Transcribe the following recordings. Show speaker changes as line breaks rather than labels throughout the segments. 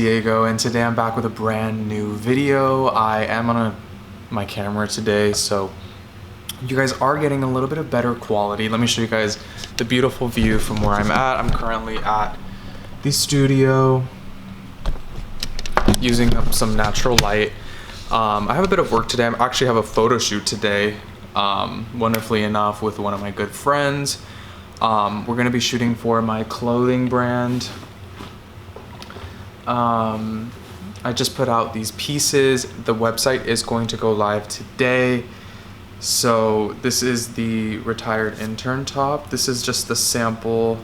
Diego, and today I'm back with a brand new video. I am on my camera today, so you guys are getting a little bit of better quality. Let me show you guys the beautiful view from where I'm at. I'm currently at the studio using some natural light. I have a bit of work today. I actually have a photo shoot today, wonderfully enough, with one of my good friends. We're gonna be shooting for my clothing brand. I just put out these pieces. The website is going to go live today. So this is the retired intern top. This is just the sample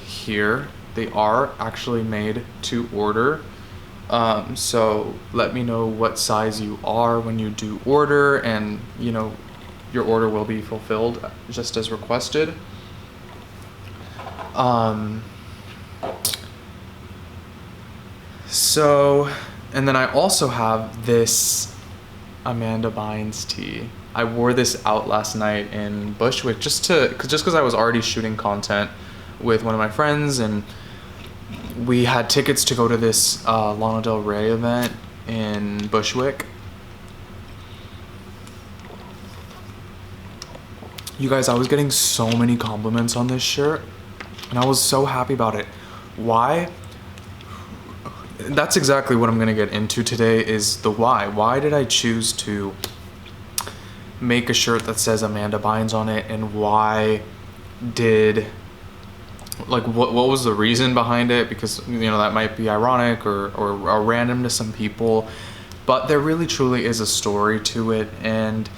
here. They are actually made to order. So let me know what size you are when you do order, and you know, your order will be fulfilled just as requested. So, and then I also have this Amanda Bynes tee. I wore this out last night in Bushwick just because I was already shooting content with one of my friends, and we had tickets to go to this Lana Del Rey event in Bushwick. You guys, I was getting so many compliments on this shirt, and I was so happy about it. Why? That's exactly what I'm gonna get into today, is the why. Why did I choose to make a shirt that says Amanda Bynes on it, and why did, like, what was the reason behind it? Because, you know, that might be ironic or random to some people, but there really truly is a story to it. And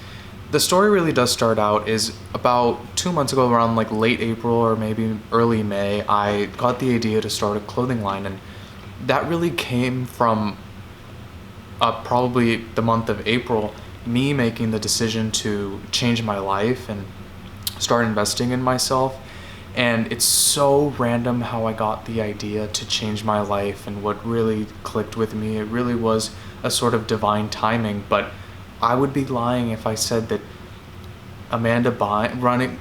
the story really does start out is about 2 months ago, around like late April or maybe early May, I got the idea to start a clothing line, and that really came from probably the month of April, me making the decision to change my life and start investing in myself. And it's so random how I got the idea to change my life, and what really clicked with me. It really was a sort of divine timing, but I would be lying if I said that Amanda Bynes,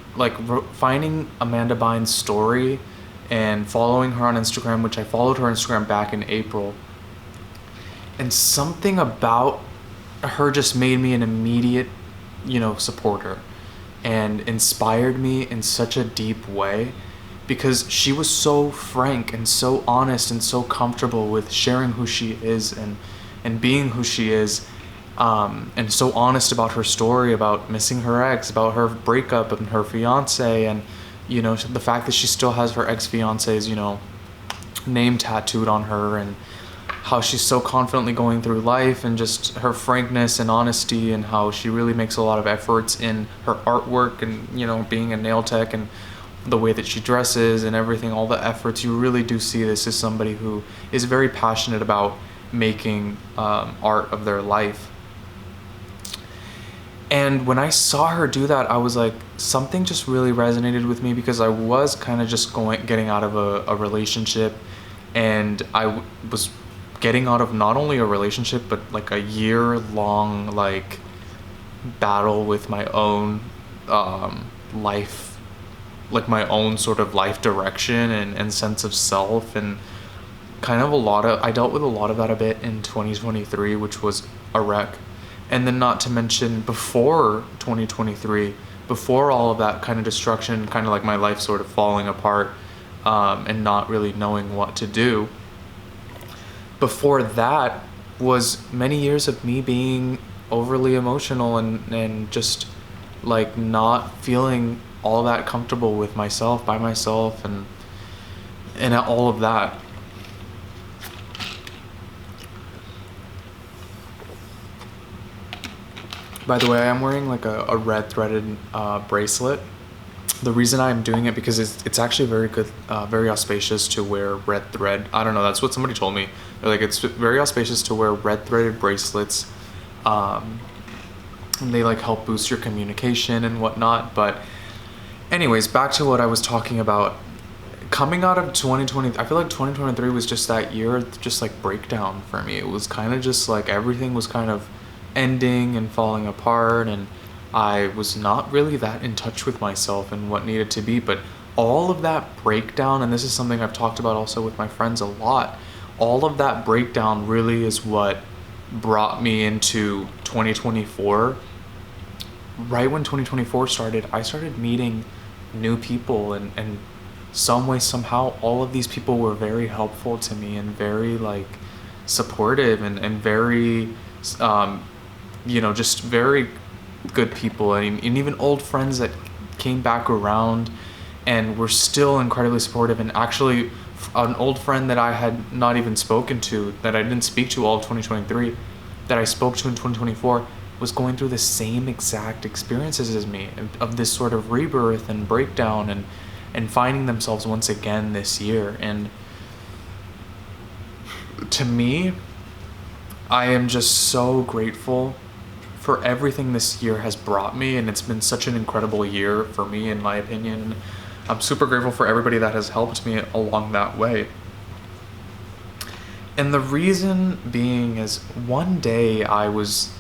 finding Amanda Bynes' story and following her on Instagram, which I followed her Instagram back in April, and something about her just made me an immediate, supporter, and inspired me in such a deep way, because she was so frank and so honest and so comfortable with sharing who she is and being who she is, and so honest about her story, about missing her ex, about her breakup and her fiance, and the fact that she still has her ex-fiance's, name tattooed on her, and how she's so confidently going through life, and just her frankness and honesty, and how she really makes a lot of efforts in her artwork, and, being a nail tech, and the way that she dresses and everything, all the efforts. You really do see this as somebody who is very passionate about making art of their life. And when I saw her do that, I was like, something just really resonated with me, because I was kind of just getting out of a relationship, and I was getting out of not only a relationship, but like a year-long battle with my own life, like my own sort of life direction and sense of self, and kind of I dealt with a lot of that a bit in 2023, which was a wreck. And then, not to mention, before 2023, before all of that kind of destruction, kind of like my life sort of falling apart, and not really knowing what to do, before that was many years of me being overly emotional and just like not feeling all that comfortable with myself, by myself, and all of that. By the way, I'm wearing like a red threaded bracelet. The reason I'm doing it, because it's actually very good, very auspicious to wear red thread. I don't know, that's what somebody told me. They're like, it's very auspicious to wear red threaded bracelets. And they help boost your communication and whatnot. But anyways, back to what I was talking about. Coming out of 2020, I feel like 2023 was just that year, just breakdown for me. It was kind of just everything was kind of ending and falling apart, and I was not really that in touch with myself and what needed to be. But all of that breakdown, and this is something I've talked about also with my friends a lot, all of that breakdown really is what brought me into 2024. Right when 2024 started, I started meeting new people, and some way, somehow, all of these people were very helpful to me and very like supportive and very, just very good people. And even old friends that came back around and were still incredibly supportive. And actually, an old friend that I had not even spoken to, that I didn't speak to all of 2023, that I spoke to in 2024, was going through the same exact experiences as me, of this sort of rebirth and breakdown and finding themselves once again this year. And to me, I am just so grateful for everything this year has brought me, and it's been such an incredible year for me, in my opinion. I'm super grateful for everybody that has helped me along that way. And the reason being is, one day I was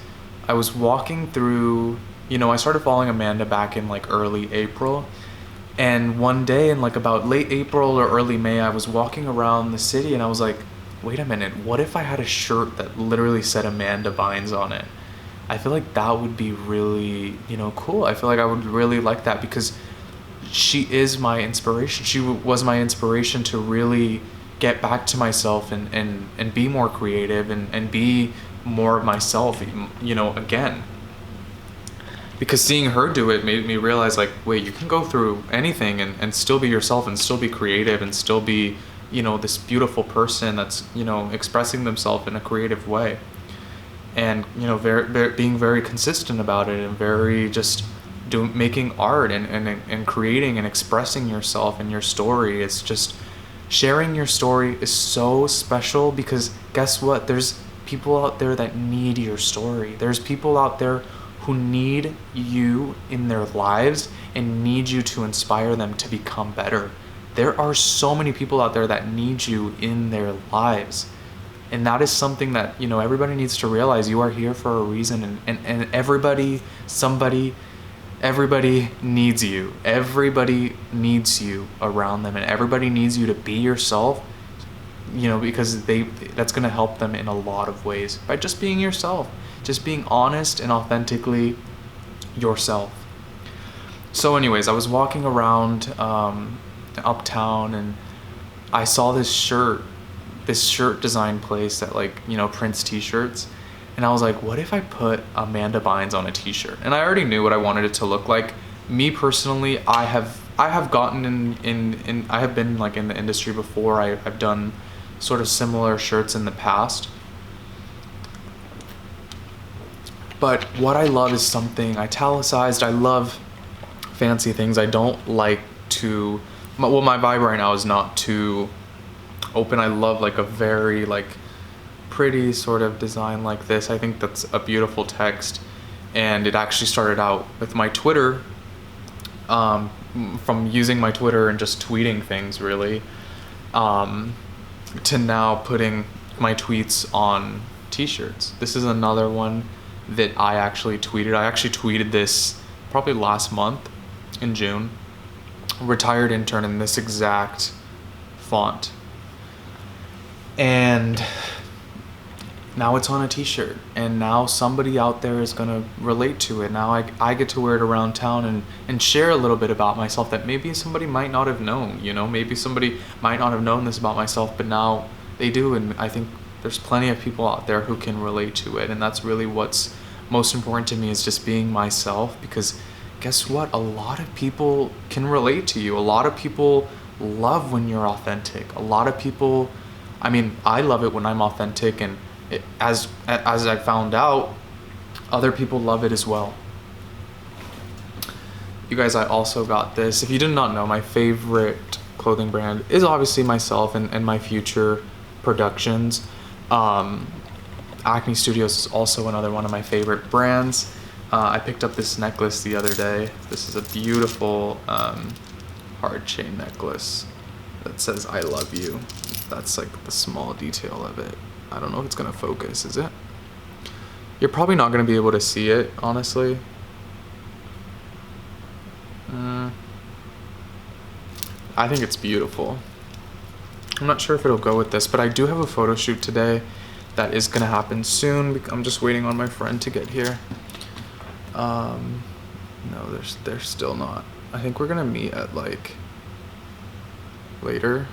walking through, I started following Amanda back in like early April. And one day in like about late April or early May, I was walking around the city and I was like, wait a minute, what if I had a shirt that literally said Amanda Bynes on it? I feel like that would be really, cool. I feel like I would really like that, because she is my inspiration. She was my inspiration to really get back to myself and be more creative and be more of myself, again. Because seeing her do it made me realize, like, wait, you can go through anything and still be yourself and still be creative and still be, this beautiful person that's, expressing themselves in a creative way. And, being very consistent about it, and very just making art and creating and expressing yourself and your story. It's just, sharing your story is so special, because guess what? There's people out there that need your story. There's people out there who need you in their lives and need you to inspire them to become better. There are so many people out there that need you in their lives. And that is something that, everybody needs to realize. You are here for a reason, and everybody needs you. Everybody needs you around them, and everybody needs you to be yourself, because that's going to help them in a lot of ways, by just being yourself, just being honest and authentically yourself. So anyways, I was walking around uptown, and I saw this shirt design place that prints t-shirts. And I was like, what if I put Amanda Bynes on a t-shirt? And I already knew what I wanted it to look like. Me personally, I have gotten in I have been like in the industry before. I've done sort of similar shirts in the past. But what I love is something italicized. I love fancy things. I don't like to, my vibe right now is not too open. I love like a very pretty sort of design like this. I think that's a beautiful text, and it actually started out with my Twitter, from using my Twitter and just tweeting things really, to now putting my tweets on t-shirts. This is another one that I actually tweeted. I actually tweeted this probably last month in June. Retired intern, in this exact font. And now it's on a t-shirt, and now somebody out there is gonna relate to it. Now I get to wear it around town and share a little bit about myself that maybe somebody might not have known, maybe somebody might not have known this about myself, but now they do. And I think there's plenty of people out there who can relate to it, and that's really what's most important to me, is just being myself. Because guess what? A lot of people can relate to you. A lot of people love when you're authentic. A lot of people, I love it when I'm authentic, and as I found out, other people love it as well. You guys, I also got this. If you did not know, my favorite clothing brand is obviously myself and my future productions. Acne Studios is also another one of my favorite brands. I picked up this necklace the other day. This is a beautiful hard chain necklace that says I love you. That's like the small detail of it. I don't know if it's gonna focus, is it? You're probably not gonna be able to see it, honestly. I think it's beautiful. I'm not sure if it'll go with this, but I do have a photo shoot today that is gonna happen soon. I'm just waiting on my friend to get here. No, they're still not. I think we're gonna meet at like later.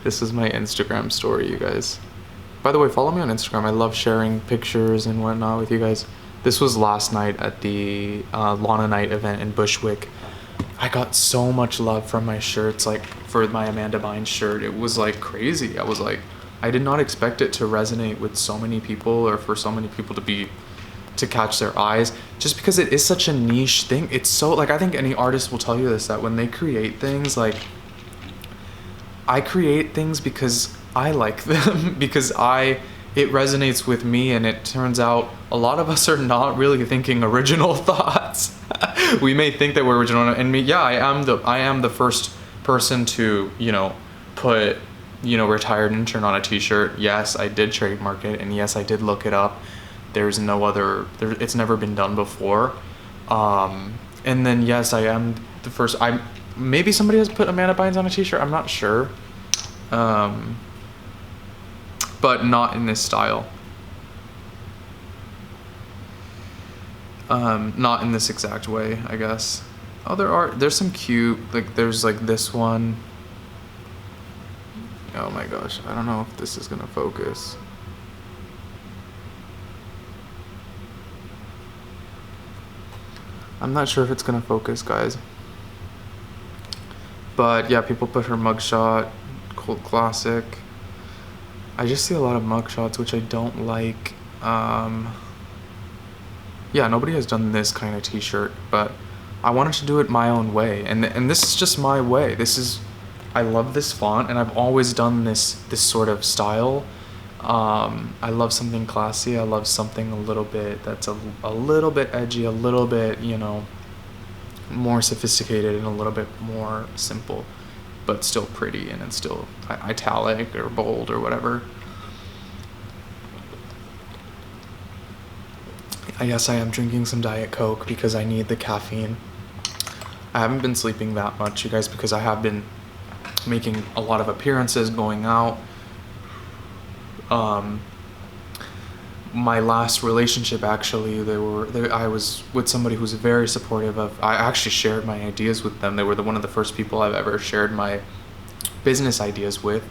This is my Instagram story, you guys. By the way, follow me on Instagram. I love sharing pictures and whatnot with you guys. This was last night at the Lana Night event in Bushwick. I got so much love from my shirts, like for my Amanda Bynes shirt. It was like crazy. I was like, I did not expect it to resonate with so many people, or for so many people to catch their eyes, just because it is such a niche thing. It's so, like, I think any artist will tell you this, that when they create things, like, I create things because I like them, because it resonates with me, and it turns out a lot of us are not really thinking original thoughts. We may think that we're original, and me, yeah, I am the first person to, put, retired intern on a t-shirt. Yes, I did trademark it, and yes, I did look it up. There's no other, it's never been done before. And then yes, I am the first, maybe somebody has put Amanda Bynes on a t-shirt, I'm not sure. But not in this style. Not in this exact way, I guess. Oh, there's some cute, like there's like this one. Oh my gosh, I don't know if this is gonna focus. I'm not sure if it's gonna focus, guys. But yeah, people put her mugshot, cult classic. I just see a lot of mugshots, which I don't like. Yeah, nobody has done this kind of t-shirt, but I wanted to do it my own way, and this is just my way. I love this font, and I've always done this sort of style. I love something classy. I love something a little bit that's a little bit edgy, a little bit, more sophisticated, and a little bit more simple, but still pretty, and it's still italic or bold or whatever. I guess I am drinking some Diet Coke because I need the caffeine. I haven't been sleeping that much, you guys, because I have been making a lot of appearances, going out. My last relationship, actually, I was with somebody who's very supportive of, I actually shared my ideas with them. They were one of the first people I've ever shared my business ideas with,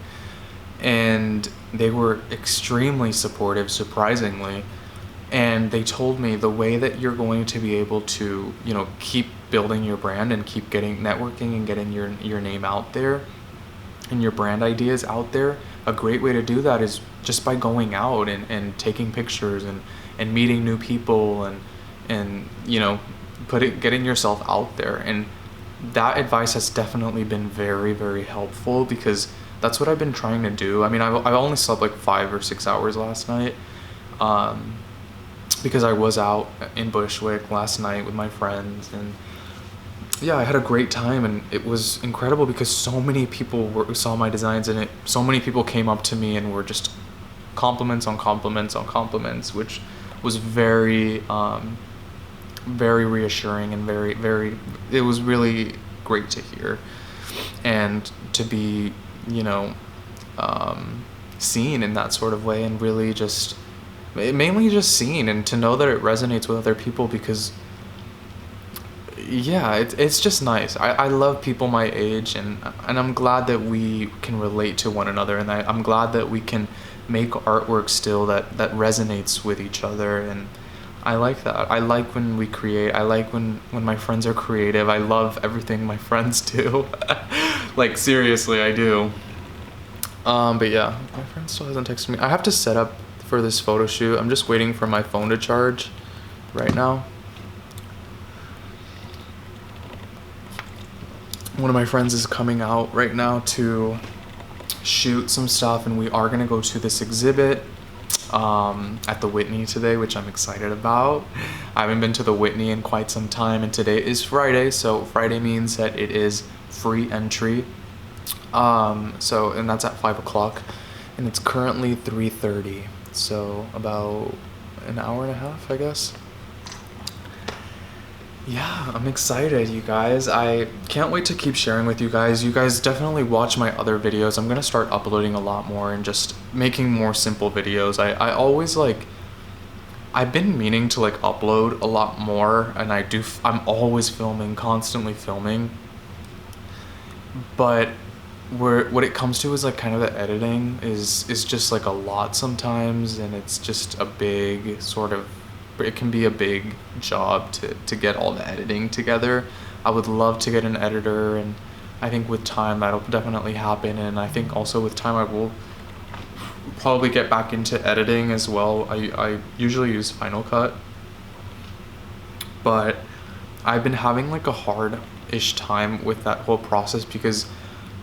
and they were extremely supportive, surprisingly. And they told me the way that you're going to be able to, keep building your brand and keep getting networking and getting your name out there and your brand ideas out there, a great way to do that is just by going out and taking pictures and meeting new people and getting yourself out there. And that advice has definitely been very, very helpful, because that's what I've been trying to do. I mean, I only slept like 5 or 6 hours last night, because I was out in Bushwick last night with my friends, and yeah, I had a great time, and it was incredible because so many people saw my designs, and so many people came up to me and were just compliments on compliments on compliments, which was very, very reassuring, and it was really great to hear, and to be, seen in that sort of way, and really mainly just seen, and to know that it resonates with other people, because yeah, it's just nice. I love people my age, and I'm glad that we can relate to one another, and I'm glad that we can make artwork still that resonates with each other, and I like that. I like when we create. I like when my friends are creative. I love everything my friends do. Like, seriously, I do. But yeah, my friend still hasn't texted me. I have to set up for this photo shoot. I'm just waiting for my phone to charge right now. One of my friends is coming out right now to shoot some stuff, and we are gonna go to this exhibit at the Whitney today, which I'm excited about. I haven't been to the Whitney in quite some time, and today is Friday, so Friday means that it is free entry. And that's at 5 o'clock, and it's currently 3:30. So an hour and a half, I guess. Yeah, I'm excited, you guys. I can't wait to keep sharing with you guys. You guys definitely watch my other videos. I'm gonna start uploading a lot more and just making more simple videos. I always like, I've been meaning to like upload a lot more, and I'm always filming, constantly filming. But what it comes to is like kind of the editing is just like a lot sometimes, and it's just a big sort of, it can be a big job to get all the editing together. I would love to get an editor, and I think with time that'll definitely happen, and I think also with time I will probably get back into editing as well. I usually use Final Cut, but I've been having like a hard-ish time with that whole process because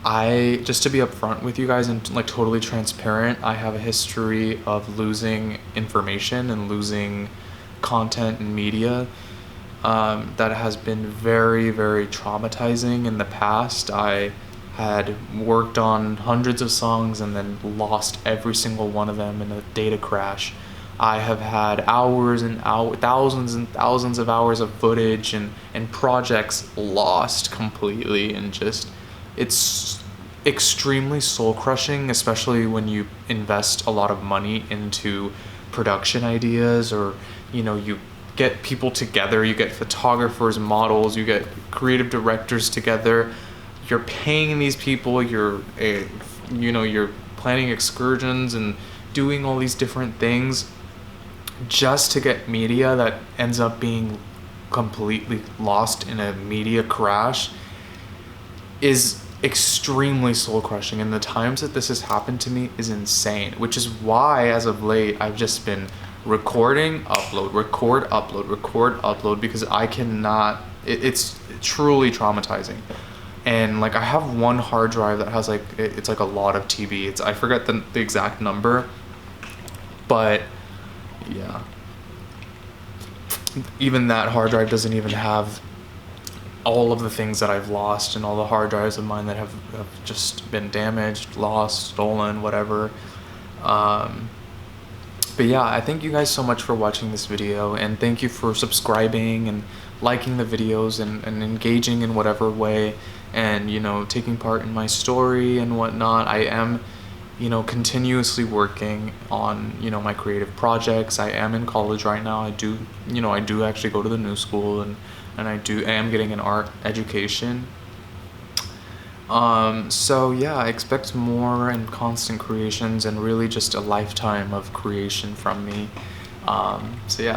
just to be upfront with you guys and like totally transparent, I have a history of losing information and losing content and media that has been very, very traumatizing in the past. I had worked on hundreds of songs and then lost every single one of them in a data crash. I have had hours and thousands and thousands of hours of footage and projects lost completely, and just, it's extremely soul crushing, especially when you invest a lot of money into production ideas, or you get people together, you get photographers, models, you get creative directors together, you're paying these people, you're planning excursions and doing all these different things just to get media that ends up being completely lost in a media crash is extremely soul crushing. And the times that this has happened to me is insane, which is why as of late I've just been recording, upload, record, upload, because I cannot, it's truly traumatizing. And like I have one hard drive that has like, it's like a lot of TB. I forget the exact number, but yeah, even that hard drive doesn't even have all of the things that I've lost, and all the hard drives of mine that have just been damaged, lost, stolen, whatever. But yeah, I thank you guys so much for watching this video, and thank you for subscribing and liking the videos and engaging in whatever way, and taking part in my story and whatnot. I am continuously working on my creative projects. I am in college right now. I do actually go to the new school, and I am getting an art education. So yeah, I expect more and constant creations, and really just a lifetime of creation from me. So yeah.